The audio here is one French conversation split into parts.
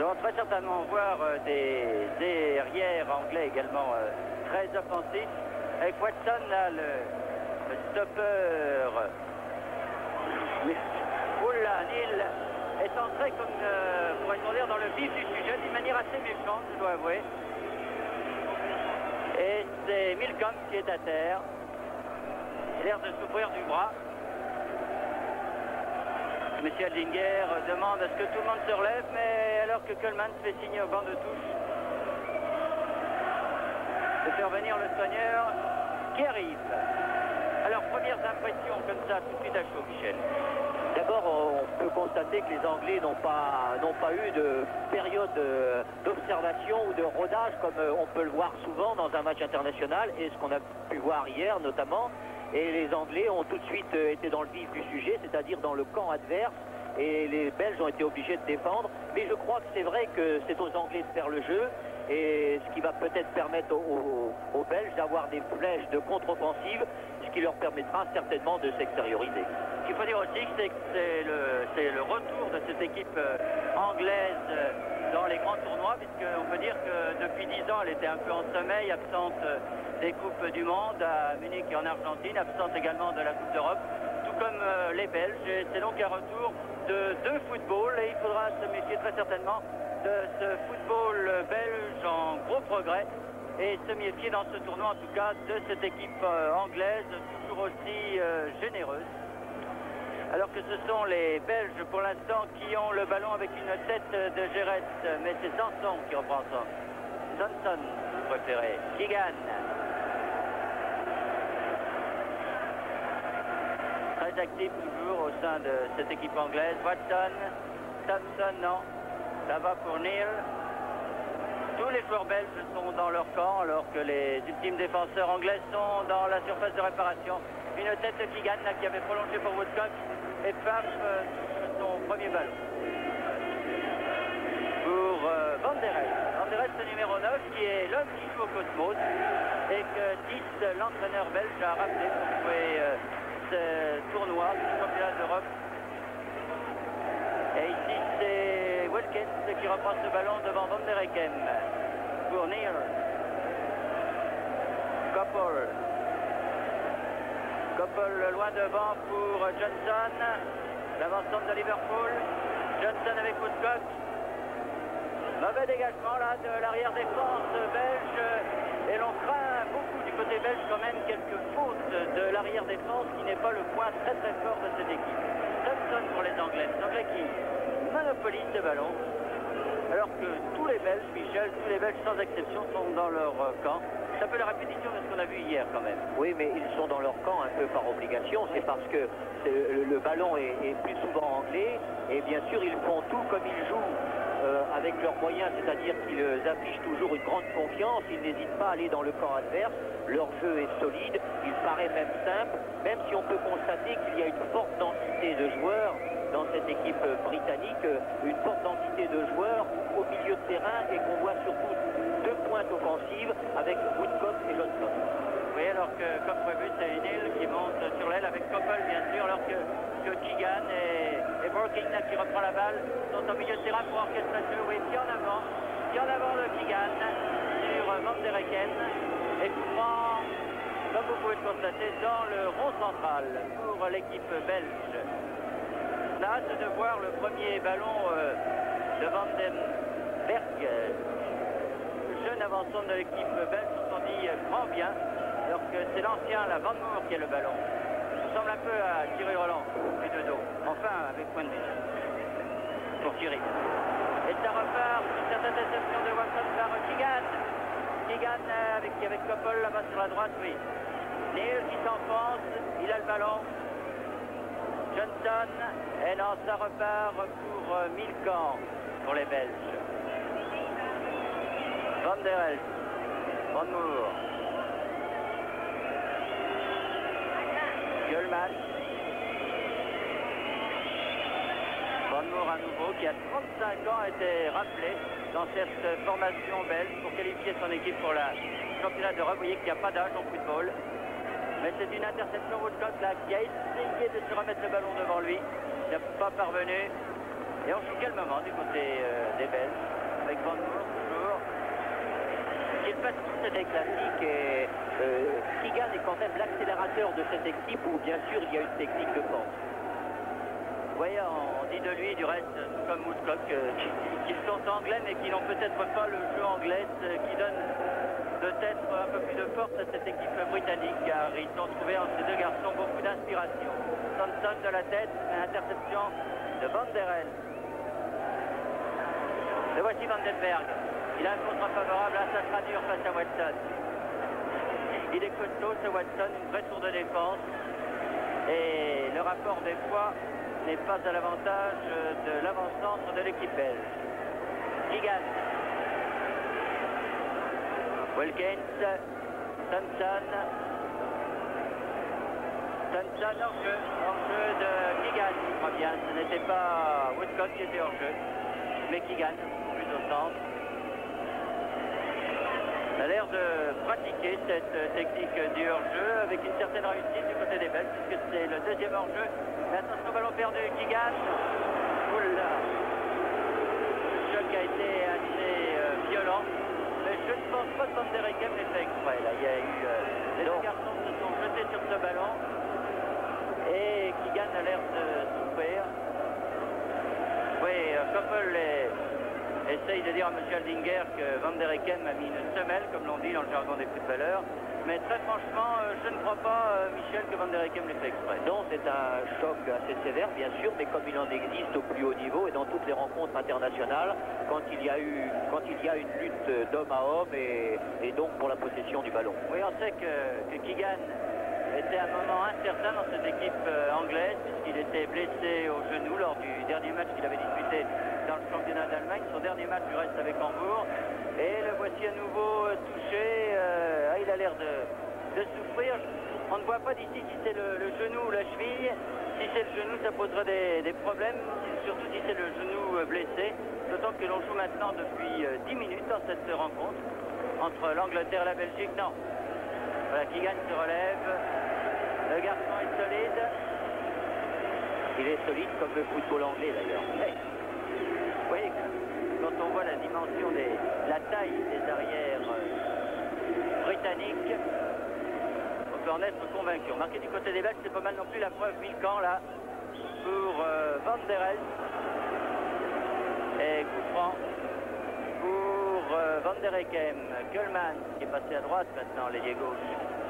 Nous allons très certainement voir des arrières anglais également très offensifs. Avec Watson, là, le stopper. Oula, Neil est entré comme, pourrait-on dire, dans le vif du sujet d'une manière assez méchante, je dois avouer. Et c'est Milcom qui est à terre. Il a l'air de souffrir du bras. Monsieur Aldinger demande à ce que tout le monde se relève, mais alors que Coleman fait signe au banc de touche de faire venir le soigneur qui arrive. Alors, premières impressions comme ça, tout de suite à chaud, Michel. D'abord, on peut constater que les Anglais n'ont pas eu de période d'observation ou de rodage comme on peut le voir souvent dans un match international et ce qu'on a pu voir hier notamment. Et les Anglais ont tout de suite été dans le vif du sujet, c'est-à-dire dans le camp adverse. Et les Belges ont été obligés de défendre. Mais je crois que c'est vrai que c'est aux Anglais de faire le jeu. Et ce qui va peut-être permettre aux Belges d'avoir des flèches de contre-offensive, ce qui leur permettra certainement de s'extérioriser. Ce qu'il faut dire aussi, c'est que c'est le retour de cette équipe anglaise dans les grands tournois, puisqu'on peut dire que depuis 10 ans, elle était un peu en sommeil, absente des Coupes du Monde à Munich et en Argentine, absente également de la Coupe d'Europe, tout comme les Belges. Et c'est donc un retour de deux footballs et il faudra se méfier très certainement de ce football belge en gros progrès et se méfier dans ce tournoi en tout cas de cette équipe anglaise toujours aussi généreuse. Alors que ce sont les Belges pour l'instant qui ont le ballon avec une tête de Gérès, mais c'est Sanson qui reprend ça. Johnson, vous préférez. Keegan. Très actif toujours au sein de cette équipe anglaise. Watson, Thompson, non. Ça va pour Neil. Tous les joueurs belges sont dans leur camp alors que les ultimes défenseurs anglais sont dans la surface de réparation. Une tête de Keegan là, qui avait prolongé pour Woodcock et Pfaff son premier ballon. Pour Van der Elst. Van der Elst, numéro 9, qui est l'homme qui joue au Cosmos et que 10, l'entraîneur belge, a rappelé pour jouer ce tournoi du championnat d'Europe. Et ici, c'est Wilkins qui reprend ce ballon devant Van der Ekem. Pour Neil. Koppel loin devant pour Johnson. L'avant-centre de Liverpool. Johnson avec Woodcock. Mauvais dégagement là de l'arrière-défense belge. Et l'on craint beaucoup du côté belge quand même quelques fautes de l'arrière-défense qui n'est pas le point très très fort de cette équipe. Thompson pour les Anglais. Les Anglais qui monopolisent le ballon. Alors que tous les Belges, Michel, tous les Belges sans exception sont dans leur camp. C'est un peu la répétition de ce qu'on a vu hier quand même. Oui, mais ils sont dans leur camp un peu par obligation. C'est parce que le ballon est plus souvent anglais. Et bien sûr, ils font tout comme ils jouent avec leurs moyens, c'est-à-dire qu'ils affichent toujours une grande confiance. Ils n'hésitent pas à aller dans le camp adverse. Leur jeu est solide. Il paraît même simple, même si on peut constater qu'il y a une forte densité de joueurs dans cette équipe britannique, une forte densité de joueurs au milieu de terrain et qu'on voit surtout deux pointes offensives avec Woodcock et Johnson. Oui, alors que, comme prévu, c'est Neil qui monte sur l'aile avec Koppel, bien sûr, alors que Keegan et Borking, là, qui reprend la balle, sont au milieu de terrain pour orchestrer le jeu. Oui, pied en avant de Keegan sur Van der Ecken et qui prend, comme vous pouvez le constater, dans le rond central pour l'équipe belge. On a hâte de voir le premier ballon de Van den Berg. Le jeune avançant de l'équipe belge, on s'en dit grand bien, alors que c'est l'ancien, la Van Moor, qui a le ballon. Il ressemble un peu à Thierry Roland, plus de dos. Enfin, avec point de vue. Pour Thierry. Et ça repart, une certaine déception de Watson par Keegan. Keegan avec Koppel là-bas sur la droite, oui. Neil qui s'enfonce, il a le ballon. Johnson, et non, ça repart pour Milcom, pour les Belges. Van der Elst, Van Moor. Coleman. Van Moor à nouveau, qui a 35 ans a été rappelé dans cette formation belge pour qualifier son équipe pour la championnat d'Europe. Vous voyez qu'il n'y a pas d'âge en football. Mais c'est une interception Woodcock là qui a essayé de se remettre le ballon devant lui. Il n'a pas parvenu. Et on joue calmement du côté des Belges. Van Moor, toujours. Il passe tout cette classique et Keegan est quand même l'accélérateur de cette équipe où bien sûr il y a une technique de force. Vous voyez, on dit de lui du reste, comme Woodcock, qui sont anglais mais qui n'ont peut-être pas le jeu anglais qui donne peut-être un peu plus de force à cette équipe britannique car ils ont trouvé en ces deux garçons beaucoup d'inspiration. Thompson de la tête, interception de Van der Elst. Le voici Vandenberg. Il a un contre favorable, là ça sera dur face à Watson. Il est costaud ce Watson, une vraie tour de défense. Et le rapport des poids n'est pas à l'avantage de l'avant-centre de l'équipe belge. Keegan. Wilkins. Thompson. Thompson hors-jeu de Keegan, je crois bien. Ce n'était pas Woodcock qui était hors-jeu, mais Keegan, plus au centre. Il a l'air de pratiquer cette technique du hors-jeu avec une certaine réussite du côté des Belges, puisque c'est le deuxième hors-jeu. Mais attention, ballon perdu, Keegan. Oula. Le choc a été assez violent, mais je ne pense pas que Van der Eycken l'ait fait exprès. Là, il y a eu les deux garçons se sont jetés sur ce ballon et Keegan a l'air de souffrir. Oui, Koppel essaye de dire à M. Aldinger que Van der Eycken a mis une semelle, comme l'on dit dans le jargon des footballeurs. Mais très franchement, je ne crois pas, Michel, que Van der Eycken l'ait fait exprès. Non, c'est un choc assez sévère, bien sûr, mais comme il en existe au plus haut niveau et dans toutes les rencontres internationales, quand il y a une lutte d'homme à homme et donc pour la possession du ballon. Oui, on sait que Keegan était à un moment incertain dans cette équipe anglaise, puisqu'il était blessé au genou lors du dernier match qu'il avait disputé dans le championnat d'Allemagne, son dernier match du reste avec Hambourg. Et le voici à nouveau touché. Il a l'air de souffrir. On ne voit pas d'ici si c'est le genou ou la cheville. Si c'est le genou, ça poserait des problèmes, surtout si c'est le genou blessé. D'autant que l'on joue maintenant depuis 10 minutes dans cette rencontre entre l'Angleterre et la Belgique. Non. Voilà, Keegan se relève. Le garçon est solide. Il est solide comme le football anglais d'ailleurs. Oui, quand on voit la dimension la taille des arrières britanniques, on peut en être convaincu. Marqué du côté des Belges, c'est pas mal non plus la preuve Milcan là pour Van der Elst. Et coup franc pour Van der Eycken. Keulemans qui est passé à droite maintenant, l'ailier gauche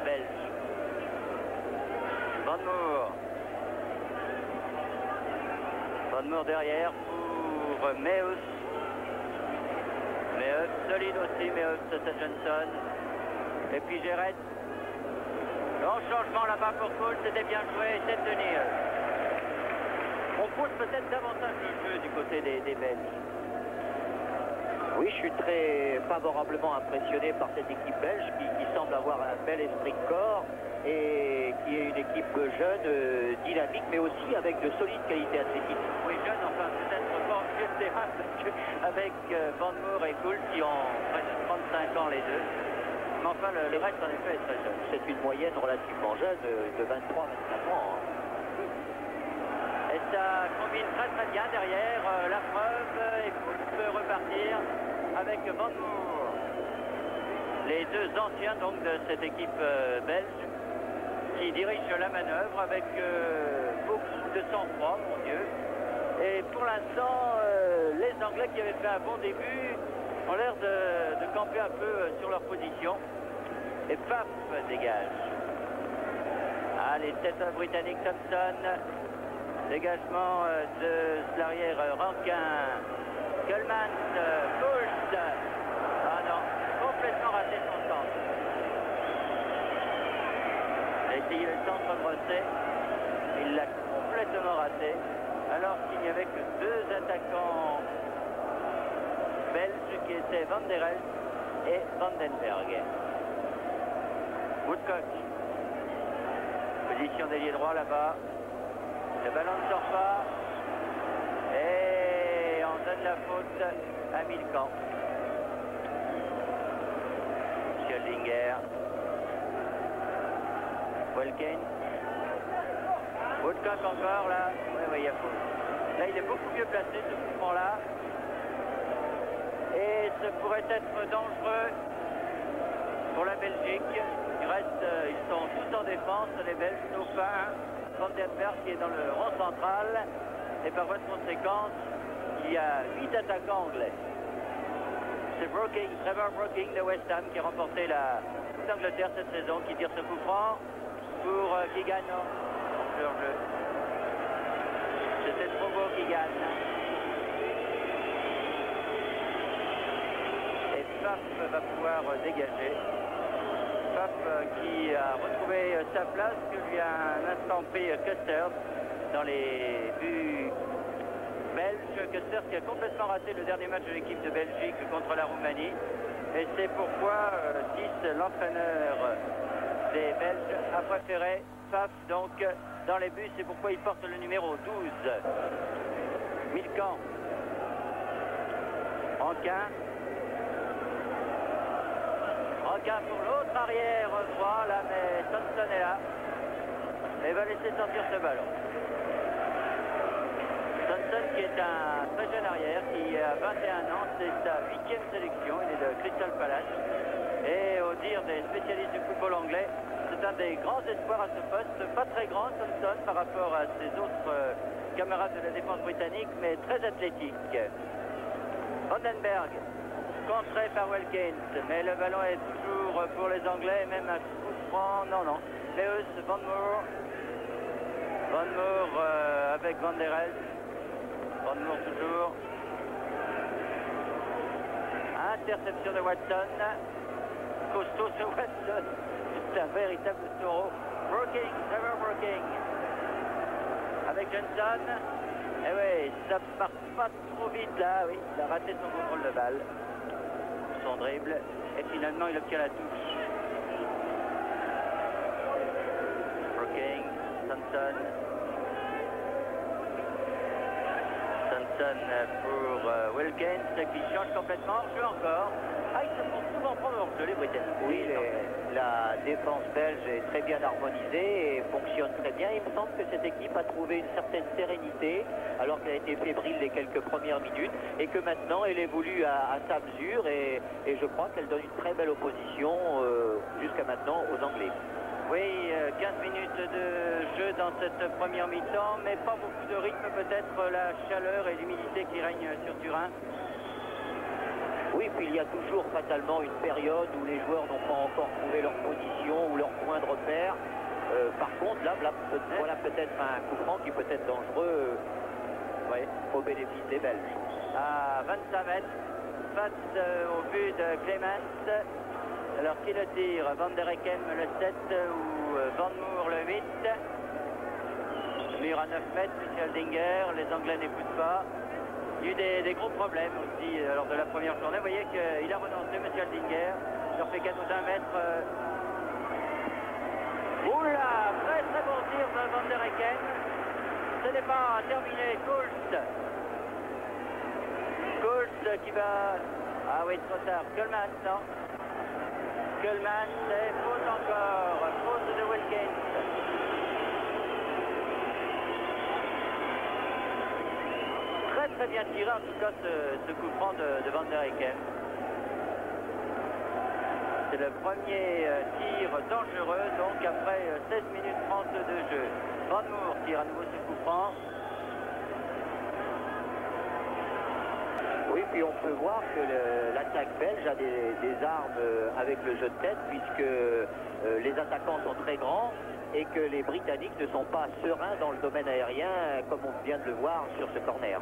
belge. Van Moor. Van Moor derrière pour Meus. Meus, solide aussi, Meus, c'est Johnson. Et puis Gérette. Grand changement là-bas pour Cole, c'était bien joué, c'est tenir. On pousse peut-être davantage le jeu du côté des Belges. Oui, je suis très favorablement impressionné par cette équipe belge qui semble avoir un bel esprit de corps et qui est une équipe jeune, dynamique, mais aussi avec de solides qualités athlétiques. Oui, jeune, enfin peut-être pas en milieu de terrain, parce qu'avec Van Moor et Gould qui ont presque 35 ans les deux. Mais enfin, le reste en effet est très jeune. C'est une moyenne relativement jeune, de 23-24 ans. Hein. Et ça combine très très bien derrière, la preuve, et Gould peut repartir avec Van Moor. Les deux anciens donc de cette équipe belge qui dirigent la manœuvre avec beaucoup de sang-froid, mon Dieu. Et pour l'instant, les Anglais qui avaient fait un bon début ont l'air de camper un peu sur leur position. Et paf, dégage. Ah, les têtes britanniques Thompson. Dégagement de l'arrière Rankin. Keulemans, Gould. Ah non, complètement raté son centre. Il a essayé le centre brossé. Il l'a complètement raté. Alors qu'il n'y avait que deux attaquants belges qui étaient Van der Elst et Vandenberg. Woodcock. Position d'ailier droit là-bas. Le ballon ne sort pas. Et on donne la faute à Milcan. Scheldinger. Wilkins. Woodcock encore là. Oui, il y a faute. Là, il est beaucoup mieux placé ce mouvement-là. Et pourrait être dangereux pour la Belgique. Ils sont tous en défense, les Belges, sauf un, Van den Berg, qui est dans le rond central. Et par voie de conséquence, il y a 8 attaquants anglais. C'est Trevor Brooking de West Ham qui a remporté la Coupe d'Angleterre cette saison, qui tire ce coup franc pour Keegan. Hors-jeu. C'était trop beau, Keegan. Et Pfaff va pouvoir dégager. Pfaff qui a retrouvé sa place, que lui a un instant pris Custers dans les buts belges. Custers qui a complètement raté le dernier match de l'équipe de Belgique contre la Roumanie. Et c'est pourquoi l'entraîneur des Belges, a préféré Pfaff donc dans les buts. C'est pourquoi il porte le numéro 12. Milcan. Rankin. Rankin pour l'autre arrière droit, là, mais Thompson est là. Et va laisser sortir ce ballon. Thompson qui est un très jeune arrière, qui a 21 ans, c'est sa 8e sélection, il est de Crystal Palace. Et au dire des spécialistes du football anglais, c'est un des grands espoirs à ce poste, pas très grand Thompson par rapport à ses autres camarades de la défense britannique, mais très athlétique. Vandenberg, contré par Wilkins, mais le ballon est toujours pour les Anglais, même un coup franc, non. Leus, Van Moor avec Van der Elst, Van Moor toujours. Interception de Watson, costaud sur Watson, c'est un véritable taureau. Trevor Brooking, avec Johnson. Eh oui, ça part pas trop vite là, oui, il a raté son contrôle de balle, son dribble, et finalement il obtient la touche. Brooking, Thompson pour Wilkins qui change complètement, jeu encore. Ils se font souvent prendre hors jeu les Britanniques. Oui, la défense belge est très bien harmonisée et fonctionne très bien. Il me semble que cette équipe a trouvé une certaine sérénité alors qu'elle a été fébrile les quelques premières minutes et que maintenant elle évolue à sa mesure et je crois qu'elle donne une très belle opposition jusqu'à maintenant aux Anglais. Oui, 15 minutes de jeu dans cette première mi-temps, mais pas beaucoup de rythme, peut-être la chaleur et l'humidité qui règnent sur Turin. Oui, puis il y a toujours fatalement une période où les joueurs n'ont pas encore trouvé leur position ou leur point de repère. Par contre, là, voilà peut-être un coup franc qui peut être dangereux au bénéfice des Belges. À 25 mètres, face au but de Clemens. Alors qui le tire? Van der Hecken le 7 ou Van Moor le 8. Mur à 9 mètres, Michel Dinger. Les Anglais n'écoutent pas. Il y a eu des gros problèmes aussi lors de la première journée. Vous voyez qu'il a renoncé, Michel Dinger. Il leur fait cadeau d'un mètre. Oula, très très bon tir de Van der Hecken. Ce n'est pas terminé. Coles qui va... Ah oui, trop tard. Coleman, non. Coleman, c'est faute encore. Faute de Wilkins. Très bien tiré en tout cas ce coup franc de Van der Hecken. C'est le premier tir dangereux donc après 16 minutes 30 de jeu. Van Moor tire à nouveau ce coup franc. Oui, puis on peut voir que l'attaque belge a des armes avec le jeu de tête puisque les attaquants sont très grands et que les Britanniques ne sont pas sereins dans le domaine aérien comme on vient de le voir sur ce corner.